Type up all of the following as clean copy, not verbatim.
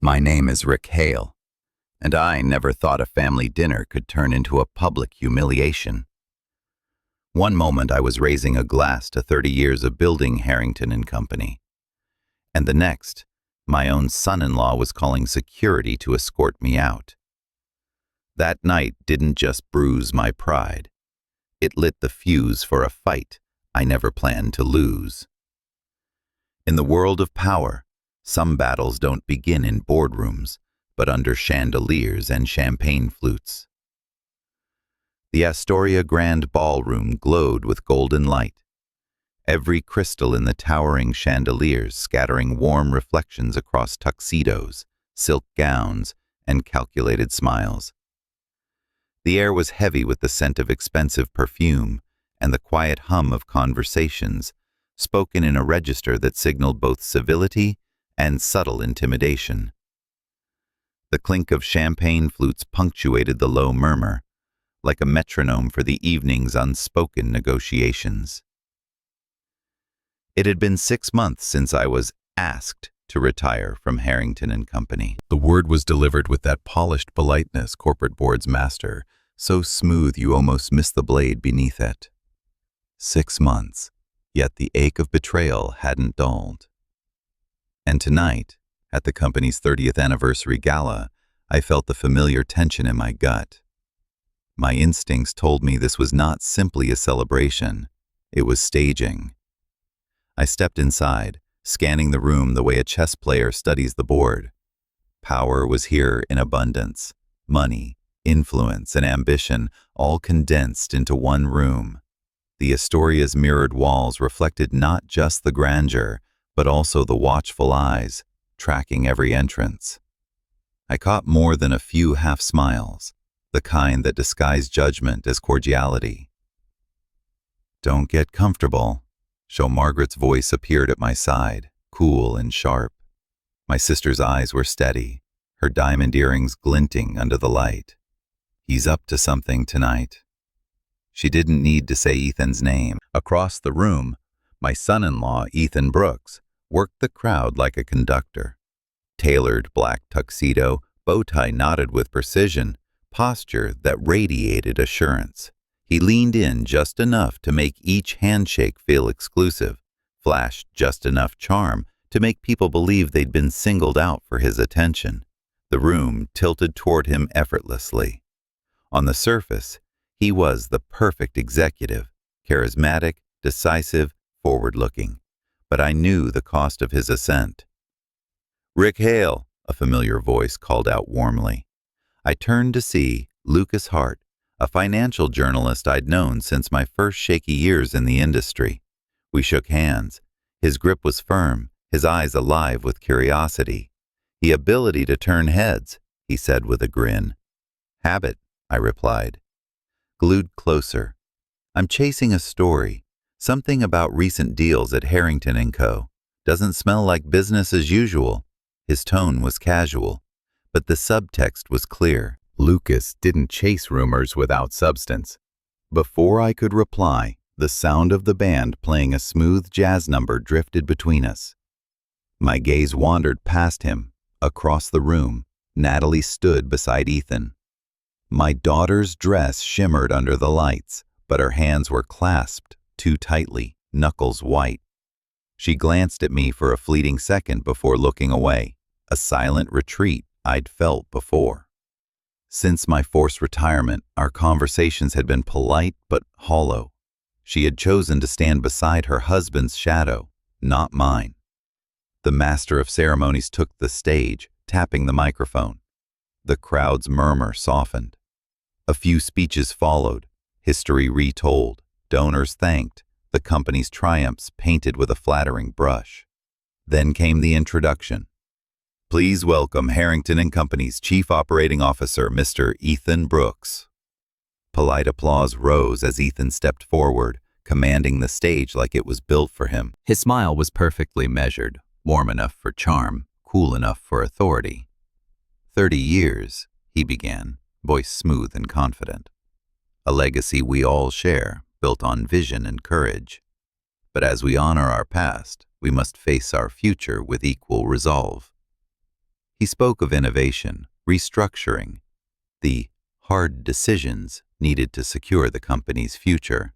My name is Rick Hale, and I never thought a family dinner could turn into a public humiliation. One moment I was raising a glass to 30 years of building Harrington and Company, and the next, my own son-in-law was calling security to escort me out. That night didn't just bruise my pride. It lit the fuse for a fight I never planned to lose. In the world of power, some battles don't begin in boardrooms, but under chandeliers and champagne flutes. The Astoria Grand Ballroom glowed with golden light, every crystal in the towering chandeliers scattering warm reflections across tuxedos, silk gowns, and calculated smiles. The air was heavy with the scent of expensive perfume and the quiet hum of conversations, spoken in a register that signaled both civility and subtle intimidation. The clink of champagne flutes punctuated the low murmur, like a metronome for the evening's unspoken negotiations. It had been 6 months since I was asked to retire from Harrington and Company. The word was delivered with that polished politeness corporate boards master, so smooth you almost miss the blade beneath it. 6 months, yet the ache of betrayal hadn't dulled. And tonight, at the company's 30th anniversary gala, I felt the familiar tension in my gut. My instincts told me this was not simply a celebration, it was staging. I stepped inside, scanning the room the way a chess player studies the board. Power was here in abundance, money, influence, and ambition all condensed into one room. The Astoria's mirrored walls reflected not just the grandeur, but also the watchful eyes, tracking every entrance. I caught more than a few half-smiles, the kind that disguise judgment as cordiality. "Don't get comfortable." So Margaret's voice appeared at my side, cool and sharp. My sister's eyes were steady, her diamond earrings glinting under the light. "He's up to something tonight." She didn't need to say Ethan's name. Across the room, my son-in-law, Ethan Brooks, worked the crowd like a conductor. Tailored black tuxedo, bow tie knotted with precision, posture that radiated assurance. He leaned in just enough to make each handshake feel exclusive, flashed just enough charm to make people believe they'd been singled out for his attention. The room tilted toward him effortlessly. On the surface, he was the perfect executive, charismatic, decisive, forward-looking. But I knew the cost of his ascent. "Rick Hale," a familiar voice called out warmly. I turned to see Lucas Hart, a financial journalist I'd known since my first shaky years in the industry. We shook hands. His grip was firm, his eyes alive with curiosity. "The ability to turn heads," he said with a grin. "Habit," I replied. Glued closer. "I'm chasing a story. Something about recent deals at Harrington & Co. Doesn't smell like business as usual." His tone was casual, but the subtext was clear. Lucas didn't chase rumors without substance. Before I could reply, the sound of the band playing a smooth jazz number drifted between us. My gaze wandered past him. Across the room, Natalie stood beside Ethan. My daughter's dress shimmered under the lights, but her hands were clasped too tightly, knuckles white. She glanced at me for a fleeting second before looking away, a silent retreat I'd felt before. Since my forced retirement, our conversations had been polite but hollow. She had chosen to stand beside her husband's shadow, not mine. The master of ceremonies took the stage, tapping the microphone. The crowd's murmur softened. A few speeches followed, history retold. Donors thanked, the company's triumphs painted with a flattering brush. Then came the introduction. "Please welcome Harrington & Company's Chief Operating Officer, Mr. Ethan Brooks." Polite applause rose as Ethan stepped forward, commanding the stage like it was built for him. His smile was perfectly measured, warm enough for charm, cool enough for authority. 30 years, he began, voice smooth and confident. A legacy we all share, built on vision and courage. But as we honor our past, we must face our future with equal resolve. He spoke of innovation, restructuring, the hard decisions needed to secure the company's future.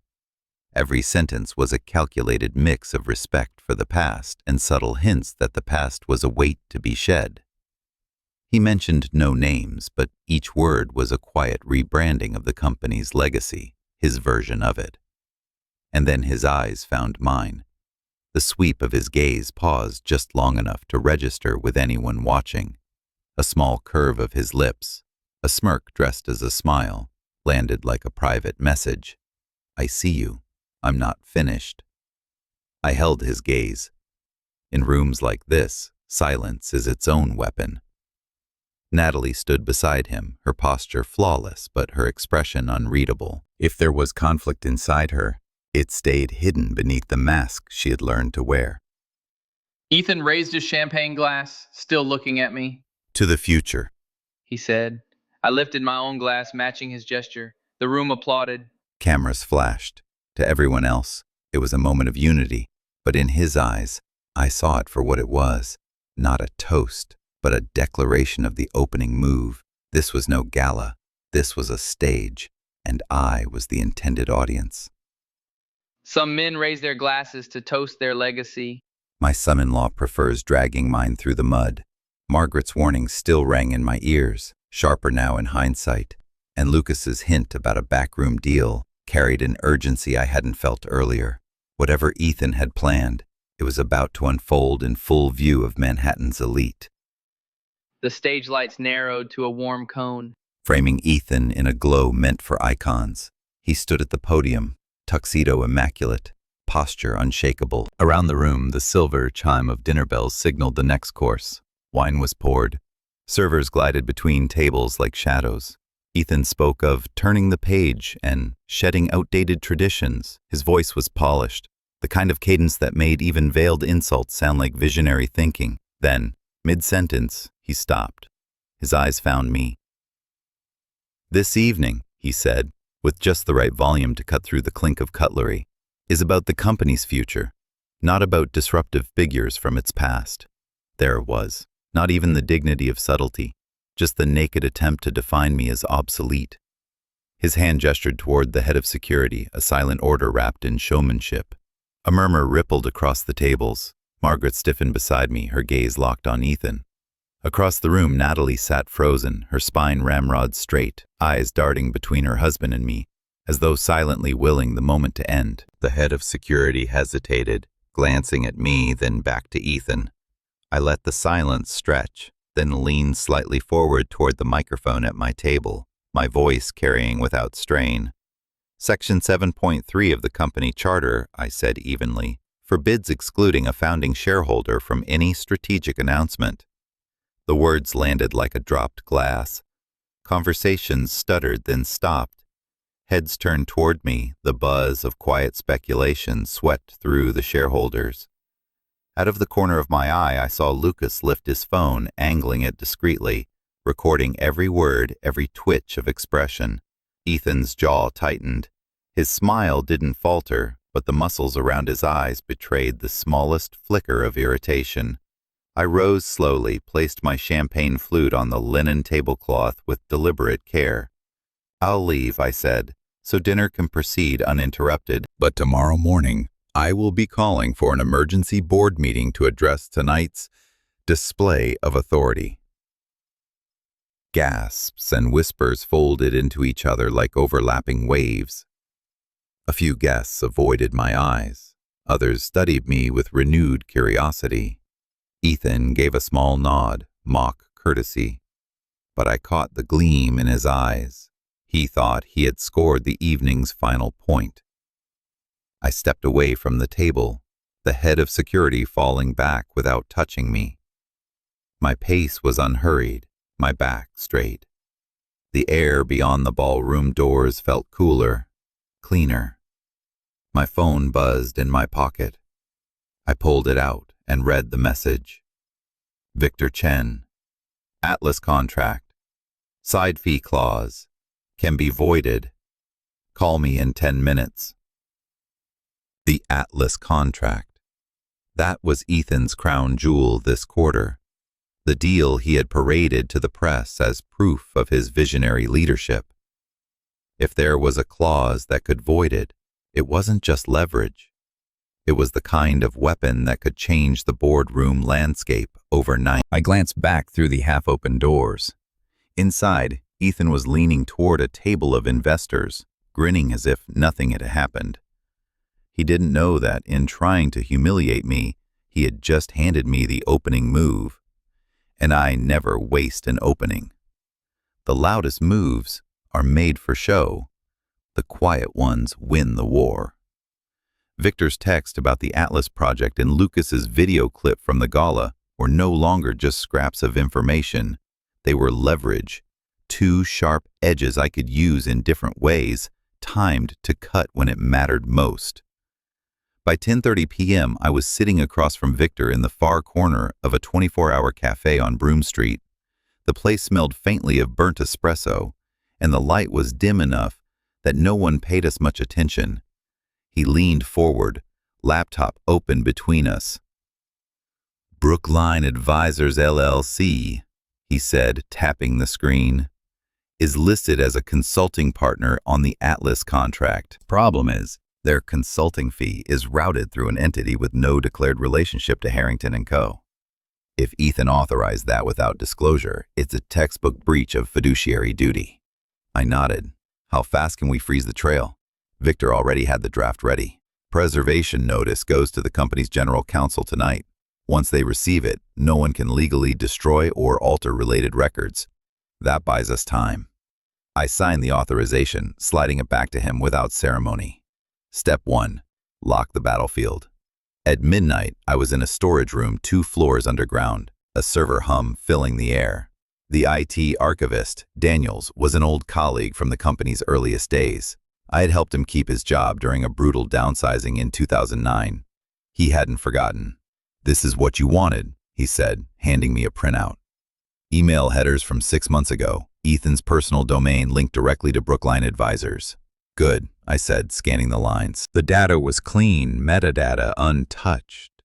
Every sentence was a calculated mix of respect for the past and subtle hints that the past was a weight to be shed. He mentioned no names, but each word was a quiet rebranding of the company's legacy, his version of it. And then his eyes found mine. The sweep of his gaze paused just long enough to register with anyone watching. A small curve of his lips, a smirk dressed as a smile, landed like a private message. I see you. I'm not finished. I held his gaze. In rooms like this, silence is its own weapon. Natalie stood beside him, her posture flawless, but her expression unreadable. If there was conflict inside her, it stayed hidden beneath the mask she had learned to wear. Ethan raised his champagne glass, still looking at me. To the future, He said. I lifted my own glass, matching his gesture. The room applauded. cameras flashed. To everyone else, it was a moment of unity, but in his eyes, I saw it for what it was. Not a toast, but a declaration of the opening move. This was no gala. This was a stage, and I was the intended audience. Some men raised their glasses to toast their legacy. My son-in-law prefers dragging mine through the mud. Margaret's warning still rang in my ears, sharper now in hindsight, and Lucas's hint about a backroom deal carried an urgency I hadn't felt earlier. Whatever Ethan had planned, it was about to unfold in full view of Manhattan's elite. The stage lights narrowed to a warm cone. Framing Ethan in a glow meant for icons. He stood at the podium, tuxedo immaculate, posture unshakable. Around the room, the silver chime of dinner bells signaled the next course. Wine was poured. Servers glided between tables like shadows. Ethan spoke of turning the page and shedding outdated traditions. His voice was polished, the kind of cadence that made even veiled insults sound like visionary thinking. Then, mid-sentence, he stopped. His eyes found me. This evening, he said, with just the right volume to cut through the clink of cutlery, is about the company's future, not about disruptive figures from its past. There it was, not even the dignity of subtlety, just the naked attempt to define me as obsolete. His hand gestured toward the head of security, a silent order wrapped in showmanship. A murmur rippled across the tables. Margaret stiffened beside me, her gaze locked on Ethan. Across the room, Natalie sat frozen, her spine ramrod straight, eyes darting between her husband and me, as though silently willing the moment to end. The head of security hesitated, glancing at me, then back to Ethan. I let the silence stretch, then leaned slightly forward toward the microphone at my table, my voice carrying without strain. Section 7.3 of the company charter, I said evenly, forbids excluding a founding shareholder from any strategic announcement. The words landed like a dropped glass. Conversations stuttered, then stopped. Heads turned toward me, the buzz of quiet speculation swept through the shareholders. Out of the corner of my eye, I saw Lucas lift his phone, angling it discreetly, recording every word, every twitch of expression. Ethan's jaw tightened. His smile didn't falter, but the muscles around his eyes betrayed the smallest flicker of irritation. I rose slowly, placed my champagne flute on the linen tablecloth with deliberate care. "I'll leave," I said, "so dinner can proceed uninterrupted. But tomorrow morning, I will be calling for an emergency board meeting to address tonight's display of authority." Gasps and whispers folded into each other like overlapping waves. A few guests avoided my eyes. Others studied me with renewed curiosity. Ethan gave a small nod, mock courtesy. But I caught the gleam in his eyes. He thought he had scored the evening's final point. I stepped away from the table, the head of security falling back without touching me. My pace was unhurried, my back straight. The air beyond the ballroom doors felt cooler, cleaner. My phone buzzed in my pocket. I pulled it out and read the message. Victor Chen. Atlas contract. Side fee clause. Can be voided. Call me in 10 minutes. The Atlas contract. That was Ethan's crown jewel this quarter. the deal he had paraded to the press as proof of his visionary leadership. If there was a clause that could void it, it wasn't just leverage. It was the kind of weapon that could change the boardroom landscape overnight. I glanced back through the half-open doors. Inside, Ethan was leaning toward a table of investors, grinning as if nothing had happened. He didn't know that in trying to humiliate me, he had just handed me the opening move. And I never waste an opening. The loudest moves are made for show. The quiet ones win the war. Victor's text about the Atlas project and Lucas's video clip from the gala were no longer just scraps of information. They were leverage, two sharp edges I could use in different ways, timed to cut when it mattered most. By 10:30 p.m., I was sitting across from Victor in the far corner of a 24-hour cafe on Broome Street. The place smelled faintly of burnt espresso, and the light was dim enough that no one paid us much attention. He leaned forward, laptop open between us. "Brookline Advisors LLC," he said, tapping the screen, "is listed as a consulting partner on the Atlas contract. Problem is, their consulting fee is routed through an entity with no declared relationship to Harrington & Co. If Ethan authorized that without disclosure, it's a textbook breach of fiduciary duty." I nodded. "How fast can we freeze the trail?" Victor already had the draft ready. "Preservation notice goes to the company's general counsel tonight. Once they receive it, no one can legally destroy or alter related records. That buys us time." I signed the authorization, sliding it back to him without ceremony. Step 1. Lock the battlefield. At midnight, I was in a storage room 2 floors underground, a server hum filling the air. The IT archivist, Daniels, was an old colleague from the company's earliest days. I had helped him keep his job during a brutal downsizing in 2009. He hadn't forgotten. "This is what you wanted," he said, handing me a printout. Email headers from 6 months ago, Ethan's personal domain linked directly to Brookline Advisors. "Good," I said, scanning the lines. The data was clean, metadata untouched.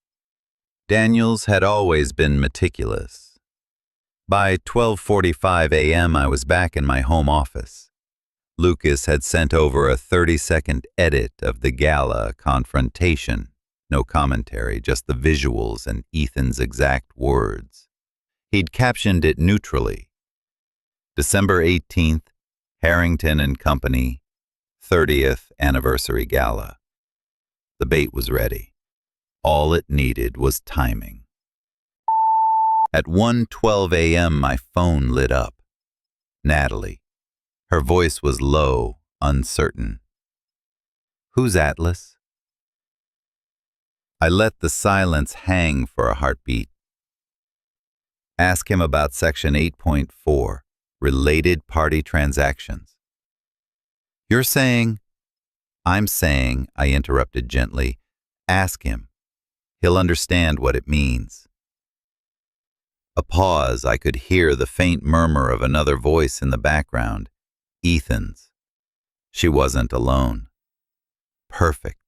Daniels had always been meticulous. By 12:45 a.m., I was back in my home office. Lucas had sent over a 30-second edit of the gala confrontation. No commentary, just the visuals and Ethan's exact words. He'd captioned it neutrally. "December 18th, Harrington & Company, 30th Anniversary Gala." The bait was ready. All it needed was timing. At 1:12 a.m., my phone lit up. Natalie. Her voice was low, uncertain. "Who's Atlas?" I let the silence hang for a heartbeat. "Ask him about Section 8.4, related party transactions." "You're saying—" "I'm saying," I interrupted gently, "ask him. He'll understand what it means." A pause. I could hear the faint murmur of another voice in the background. Ethan's. She wasn't alone. Perfect.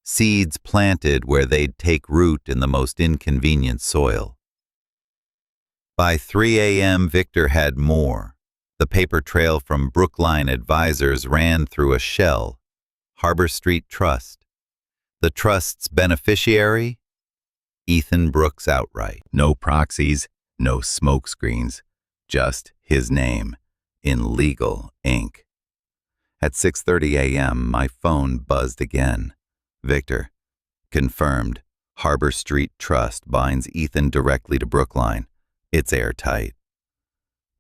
Seeds planted where they'd take root in the most inconvenient soil. By 3 a.m., Victor had more. The paper trail from Brookline Advisors ran through a shell, Harbor Street Trust. The trust's beneficiary? Ethan Brooks outright. No proxies, no smokescreens, just his name, in legal ink. At 6:30 a.m., my phone buzzed again. "Victor, confirmed. Harbor Street Trust binds Ethan directly to Brookline. It's airtight."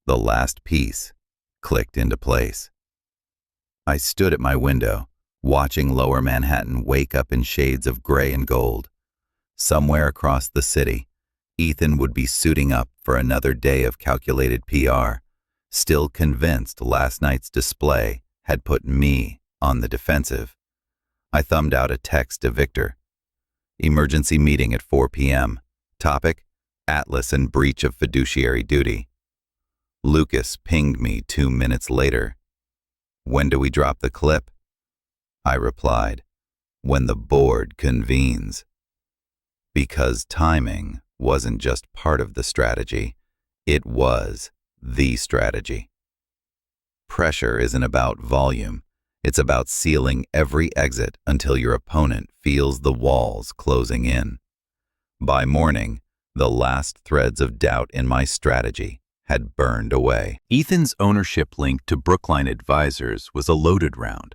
The last piece clicked into place. I stood at my window, watching Lower Manhattan wake up in shades of gray and gold. Somewhere across the city, Ethan would be suiting up for another day of calculated PR, still convinced last night's display had put me on the defensive. I thumbed out a text to Victor. "Emergency meeting at 4 p.m. Topic: Atlas and breach of fiduciary duty." Lucas pinged me 2 minutes later. "When do we drop the clip?" I replied, "When the board convenes." Because timing wasn't just part of the strategy, It was the strategy. Pressure isn't about volume. It's about sealing every exit until your opponent feels the walls closing in. By morning, the last threads of doubt in my strategy had burned away. Ethan's ownership link to Brookline Advisors was a loaded round.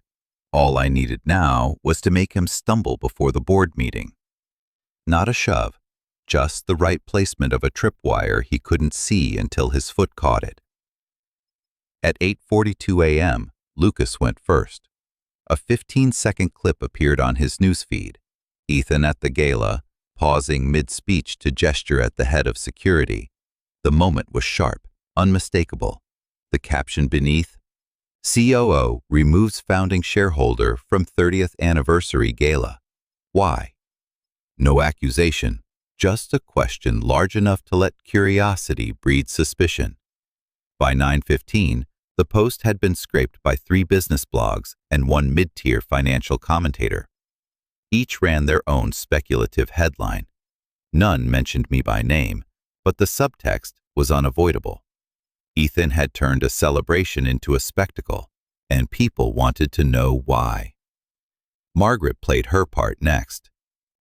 All I needed now was to make him stumble before the board meeting. Not a shove, just the right placement of a tripwire he couldn't see until his foot caught it. At 8:42 a.m., Lucas went first. A 15-second clip appeared on his newsfeed. Ethan at the gala, pausing mid-speech to gesture at the head of security. The moment was sharp, unmistakable. The caption beneath, COO removes founding shareholder from 30th anniversary gala. Why? No accusation, just a question large enough to let curiosity breed suspicion. By 9:15, the post had been scraped by 3 business blogs and 1 mid-tier financial commentator. Each ran their own speculative headline. None mentioned me by name, but the subtext was unavoidable. Ethan had turned a celebration into a spectacle, and people wanted to know why. Margaret played her part next.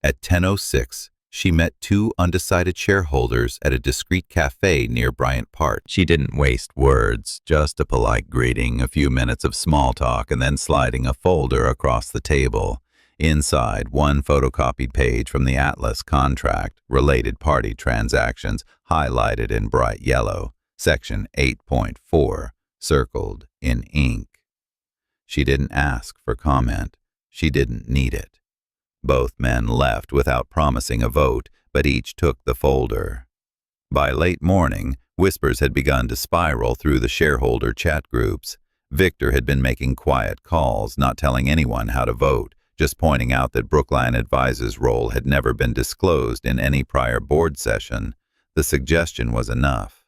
At 10:06, she met 2 undecided shareholders at a discreet cafe near Bryant Park. She didn't waste words, just a polite greeting, a few minutes of small talk, and then sliding a folder across the table. Inside, 1 photocopied page from the Atlas contract, related party transactions, highlighted in bright yellow, section 8.4, circled in ink. She didn't ask for comment. She didn't need it. Both men left without promising a vote, but each took the folder. By late morning, whispers had begun to spiral through the shareholder chat groups. Victor had been making quiet calls, not telling anyone how to vote, just pointing out that Brookline Advisors' role had never been disclosed in any prior board session. The suggestion was enough.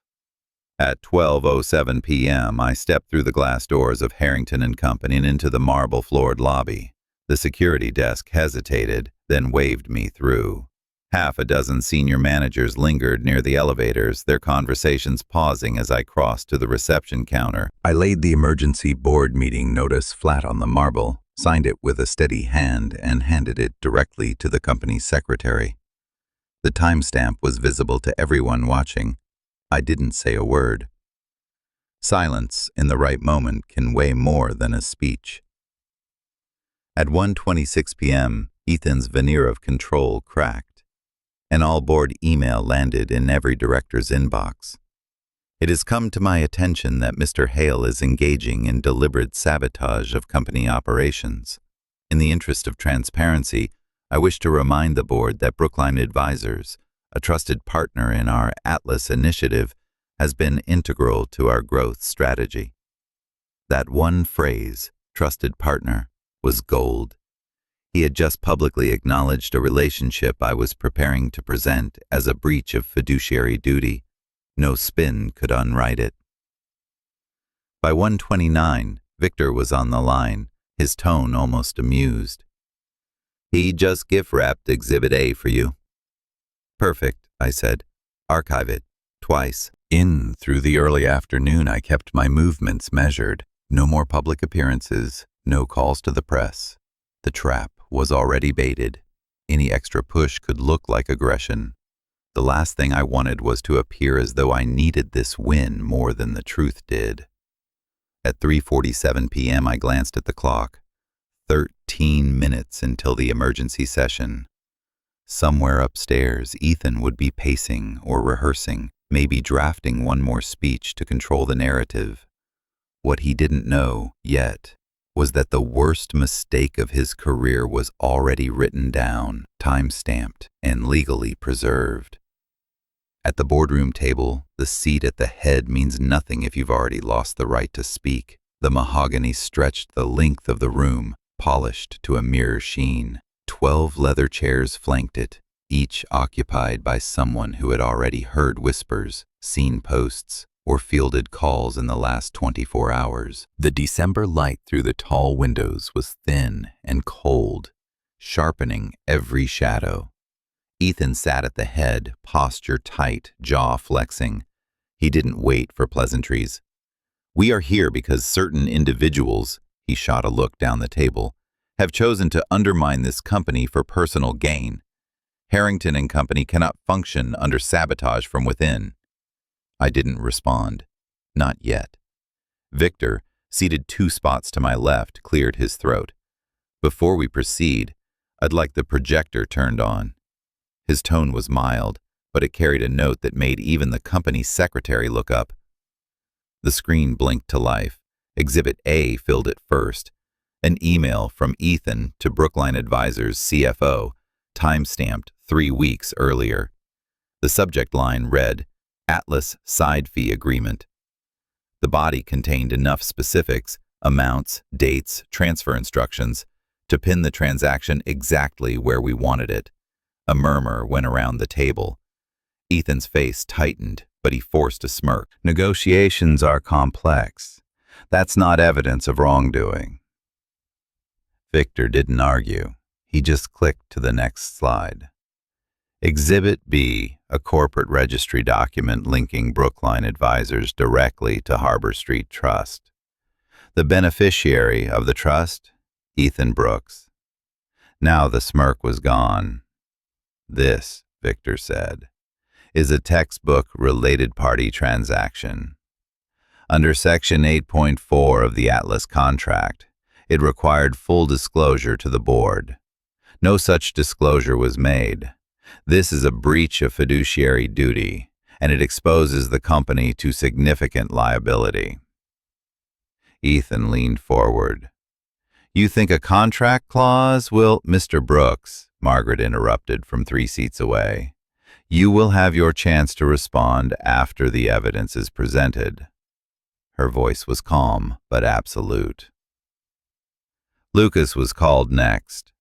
At 12:07 p.m., I stepped through the glass doors of Harrington and Company and into the marble-floored lobby. The security desk hesitated, then waved me through. Half a dozen senior managers lingered near the elevators, their conversations pausing as I crossed to the reception counter. I laid the emergency board meeting notice flat on the marble, signed it with a steady hand, and handed it directly to the company's secretary. The timestamp was visible to everyone watching. I didn't say a word. Silence in the right moment can weigh more than a speech. At 1:26 p.m., Ethan's veneer of control cracked. An all-board email landed in every director's inbox. It has come to my attention that Mr. Hale is engaging in deliberate sabotage of company operations. In the interest of transparency, I wish to remind the board that Brookline Advisors, a trusted partner in our Atlas initiative, has been integral to our growth strategy. That one phrase, trusted partner, was gold. He had just publicly acknowledged a relationship I was preparing to present as a breach of fiduciary duty. No spin could unwrite it. By 1:29, Victor was on the line, his tone almost amused. He just gift-wrapped Exhibit A for you. Perfect, I said. Archive it. Twice. In through the early afternoon, I kept my movements measured. No more public appearances. No calls to the press. The trap was already baited. Any extra push could look like aggression. The last thing I wanted was to appear as though I needed this win more than the truth did. At 3:47 p.m., I glanced at the clock. 13 minutes until the emergency session. Somewhere upstairs, Ethan would be pacing or rehearsing, maybe drafting one more speech to control the narrative. What he didn't know yet was that the worst mistake of his career was already written down, time-stamped, and legally preserved. At the boardroom table, the seat at the head means nothing if you've already lost the right to speak. The mahogany stretched the length of the room, polished to a mirror sheen. 12 leather chairs flanked it, each occupied by someone who had already heard whispers, seen posts, or fielded calls in the last 24 hours. The December light through the tall windows was thin and cold, sharpening every shadow. Ethan sat at the head, posture tight, jaw flexing. He didn't wait for pleasantries. "We are here because certain individuals," he shot a look down the table, "have chosen to undermine this company for personal gain. Harrington and Company cannot function under sabotage from within." I didn't respond. Not yet. Victor, seated 2 spots to my left, cleared his throat. "Before we proceed, I'd like the projector turned on." His tone was mild, but it carried a note that made even the company secretary look up. The screen blinked to life. Exhibit A filled it first. An email from Ethan to Brookline Advisors CFO, time-stamped 3 weeks earlier. The subject line read, "Atlas Side Fee Agreement." The body contained enough specifics, amounts, dates, transfer instructions, to pin the transaction exactly where we wanted it. A murmur went around the table. Ethan's face tightened, but he forced a smirk. "Negotiations are complex. That's not evidence of wrongdoing." Victor didn't argue. He just clicked to the next slide. Exhibit B, a corporate registry document linking Brookline Advisors directly to Harbor Street Trust. The beneficiary of the trust, Ethan Brooks. Now the smirk was gone. "This," Victor said, "is a textbook related party transaction. Under Section 8.4 of the Atlas contract, it required full disclosure to the board. No such disclosure was made. This is a breach of fiduciary duty, and it exposes the company to significant liability." Ethan leaned forward. "You think a contract clause will—" "Mr. Brooks," Margaret interrupted from 3 seats away, "you will have your chance to respond after the evidence is presented." Her voice was calm but absolute. Lucas was called next.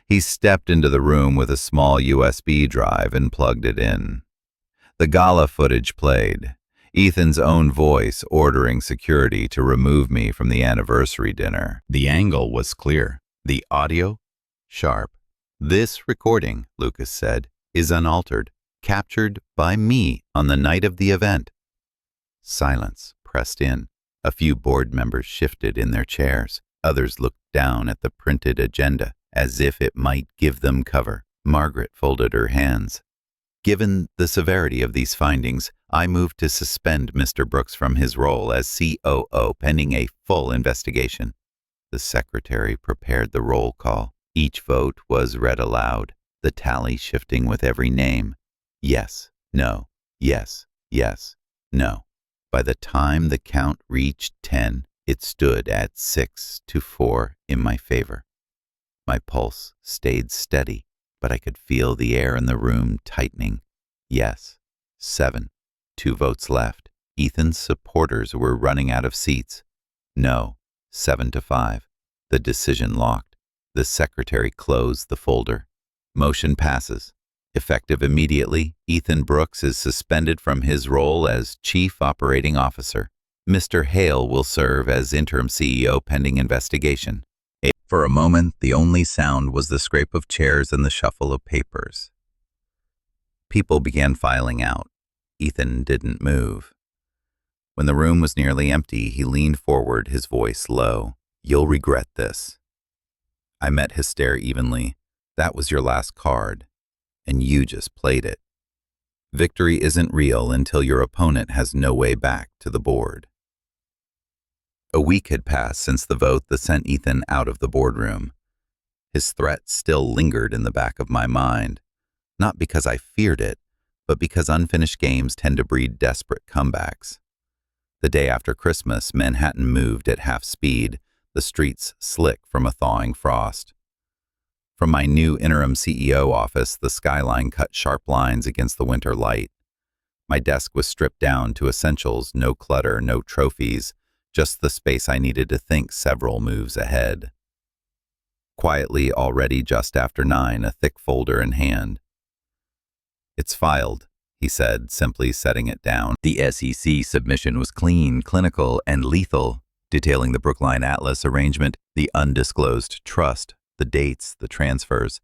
He stepped into the room with a small USB drive and plugged it in. The gala footage played, Ethan's own voice ordering security to remove me from the anniversary dinner. The angle was clear, the audio sharp. "This recording," Lucas said, "is unaltered, captured by me on the night of the event." Silence pressed in. A few board members shifted in their chairs. Others looked down at the printed agenda, as if it might give them cover. Margaret folded her hands. "Given the severity of these findings, I move to suspend Mr. Brooks from his role as COO pending a full investigation." The secretary prepared the roll call. Each vote was read aloud, the tally shifting with every name. Yes, no, yes, yes, no. By the time the count reached 10, it stood at 6-4 in my favor. My pulse stayed steady, but I could feel the air in the room tightening. Yes, 7. 2 votes left. Ethan's supporters were running out of seats. No, 7-5. The decision locked. The secretary closed the folder. Motion passes. Effective immediately, Ethan Brooks is suspended from his role as Chief Operating Officer. Mr. Hale will serve as interim CEO pending investigation. For a moment, the only sound was the scrape of chairs and the shuffle of papers. People began filing out. Ethan didn't move. When the room was nearly empty, he leaned forward, his voice low. "You'll regret this." I met his stare evenly. "That was your last card, and you just played it. Victory isn't real until your opponent has no way back to the board." A week had passed since the vote that sent Ethan out of the boardroom. His threat still lingered in the back of my mind, not because I feared it, but because unfinished games tend to breed desperate comebacks. The day after Christmas, Manhattan moved at half speed, the streets slick from a thawing frost. From my new interim CEO office, the skyline cut sharp lines against the winter light. My desk was stripped down to essentials, no clutter, no trophies, just the space I needed to think several moves ahead. Quietly, already just after 9, a thick folder in hand. "It's filed," he said, simply setting it down. The SEC submission was clean, clinical, and lethal, detailing the Brookline Atlas arrangement, the undisclosed trust, the dates, the transfers.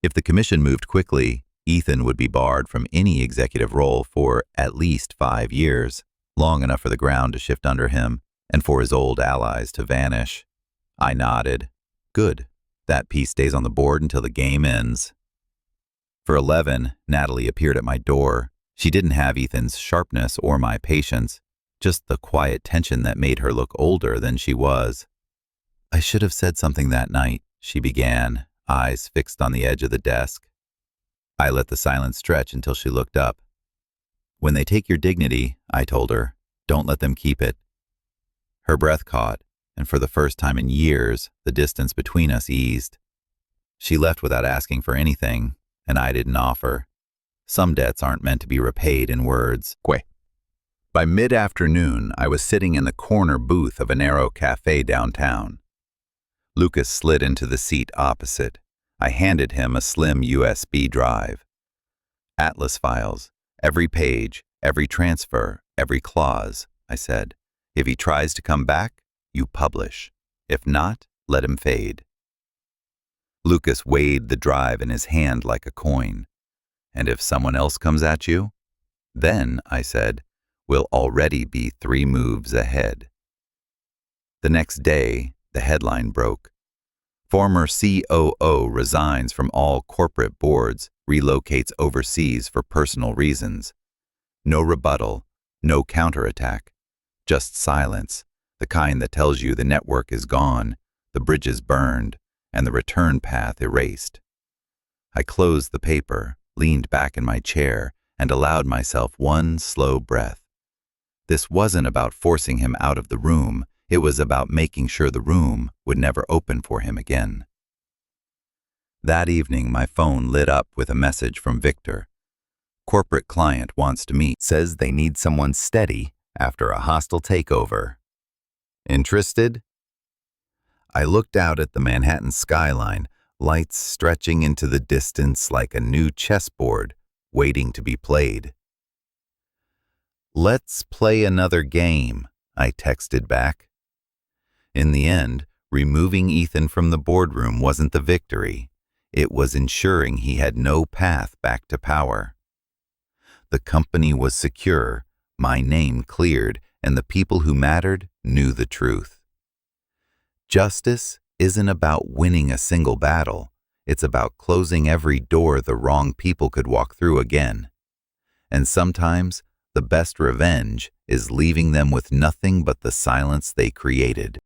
If the commission moved quickly, Ethan would be barred from any executive role for at least 5 years, long enough for the ground to shift under him and for his old allies to vanish. I nodded. Good. That piece stays on the board until the game ends. For 11, Natalie appeared at my door. She didn't have Ethan's sharpness or my patience, just the quiet tension that made her look older than she was. I should have said something that night, she began, eyes fixed on the edge of the desk. I let the silence stretch until she looked up. When they take your dignity, I told her, don't let them keep it. Her breath caught, and for the first time in years, the distance between us eased. She left without asking for anything, and I didn't offer. Some debts aren't meant to be repaid in words. By mid-afternoon, I was sitting in the corner booth of a narrow cafe downtown. Lucas slid into the seat opposite. I handed him a slim USB drive. Atlas files, every page, every transfer, every clause, I said. If he tries to come back, you publish. If not, let him fade. Lucas weighed the drive in his hand like a coin. And if someone else comes at you? Then, I said, we'll already be 3 moves ahead. The next day, the headline broke. Former COO resigns from all corporate boards, relocates overseas for personal reasons. No rebuttal, no counterattack, just silence, the kind that tells you the network is gone, the bridges burned, and the return path erased. I closed the paper, leaned back in my chair, and allowed myself one slow breath. This wasn't about forcing him out of the room. It was about making sure the room would never open for him again. That evening, my phone lit up with a message from Victor. Corporate client wants to meet, says they need someone steady after a hostile takeover. Interested? I looked out at the Manhattan skyline, lights stretching into the distance like a new chessboard waiting to be played. Let's play another game, I texted back. In the end, removing Ethan from the boardroom wasn't the victory. It was ensuring he had no path back to power. The company was secure, my name cleared, and the people who mattered knew the truth. Justice isn't about winning a single battle. It's about closing every door the wrong people could walk through again. And sometimes, the best revenge is leaving them with nothing but the silence they created.